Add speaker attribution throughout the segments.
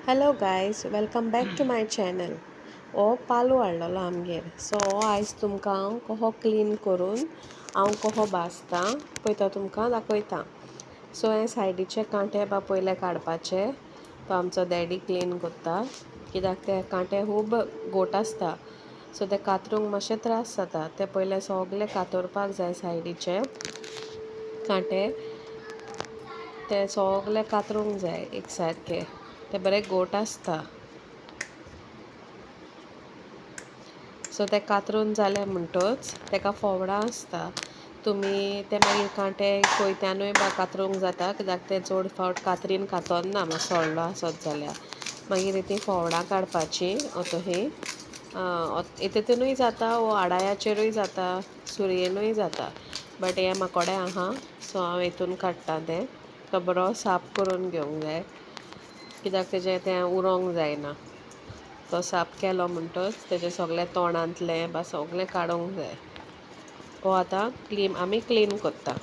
Speaker 1: Hello guys, welcome back to my channel. हो पालो हाडलेलो आमगेर. सो आयज तुमकां हांव कहो क्लीन करून हांव कहो भाजता पळय तो तुमकां दाखयता. सो हे सायडीचे कांटे पयले काडपाचे. तो आमचो डॅडी क्लीन करता कित्याक ते कांटे खूब गोट आसता. सो ते कातरूंक मातशे त्रास जाता. ते पयले सगळे कातरपाक जाय सायडीचे कांटे. ते सगळे कातरूंक जाय एक सारके. ते बरे गोट आसता. सो ते कातरून जाले म्हणटच तेका फोवडां आसता. तुमी ते मागीर कांटे कोयत्यानूय कातरूंक जाता कित्याक ते चड फावट कातरीन कातोना सडलो आसत जाल्यार. मागीर ती फोवडां काडपाची ही तितूनूय जाता वो आडायाचेरूय जाता, सुरयेनूय जाता. बट हे माकोडे आहा सो हांव हितून काडटा ते. तो बरो साफ करून घेवंक जाय कित्याक तेजें तें उरोंक जायना. तो साफ केलो म्हणटच तेजे सगळे तोंडांतले सगळें काडूंक जाय. हो आतां आमी क्लीन करता.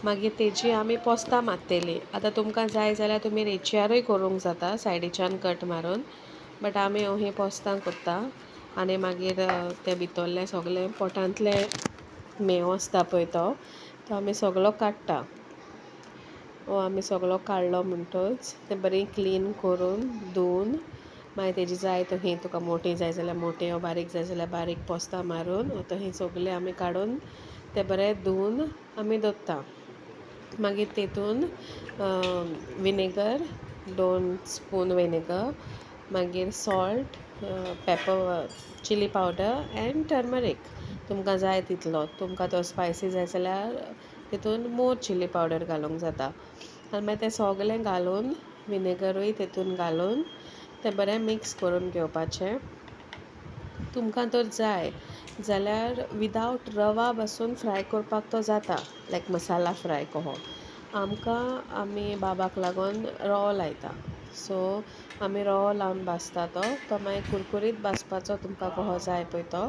Speaker 1: मागीर तेजी आमी पोस्तां मारतलीं. आतां तुमकां जाय जाल्यार तुमी रेचयारूय करूंक जाता सायडीच्यान कट मारून. बट आमी अशीं पोस्तां करता. आनी मागीर ते भितरले सगळे पोटांतले मेव आसता पळय तो आमी सगळो काडटा. हो आमी सगळो काडलो म्हणटच ते बरी क्लीन करून धुवन मागीर तेजी जाय तशीं तुका मोटी जाय जाल्यार मोटी वा बारीक जाय जाल्यार बारीक पोस्तां मारून ही सगळीं आमी काडून ते बरें धुवन आमी दवरता. मागीर तेतून विनेगर 2 स्पून विनेगर, मागीर salt, pepper chili powder and turmeric तुमकां जाय तितलो. तुमकां तो स्पायसी जाय जाल्यार तितून मोर चिली पावडर घालूंक जाता. आनी मागीर तें सगळें घालून विनेगरूय तितून घालून तें बरें मिक्स करून घेवपाचें. तुमकां तर जाय जाल्यार विदावट रवा पासून फ्राय करपाक तो जाता लायक मसाला फ्राय कहो. आमी बाबाक लागून रवो लायता. सो आमी रवो लावन भाजता तो मागीर कुरकुरीत भाजपाचो तुमकां कहो जाय पळय तो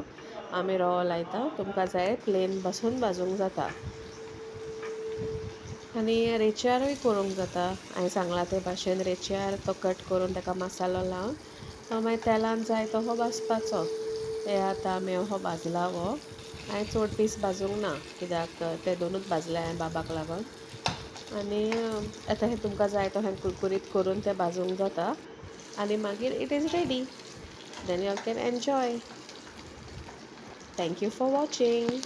Speaker 1: आमी रवो लायता. तुमकां जाय प्लेन पासून भाजूंक जाता. आनी रेचयारूय करूंक जाता. हांवें सांगलां ते भाशेन रेचयार तो कट करून ताका मसालो लावन तो मागीर तेलान जाय तसो भाजपाचो. हे आतां आमी भाजला हो. हांवें चड पीस भाजूंक ना कित्याक ते दोनूच भाजले हांवें बाबाक लागून. आनी आतां हें तुमकां जाय तशें कुरकुरीत करून तें भाजूंक जाता. आनी मागीर it is ready. Then you can enjoy. Thank you for watching.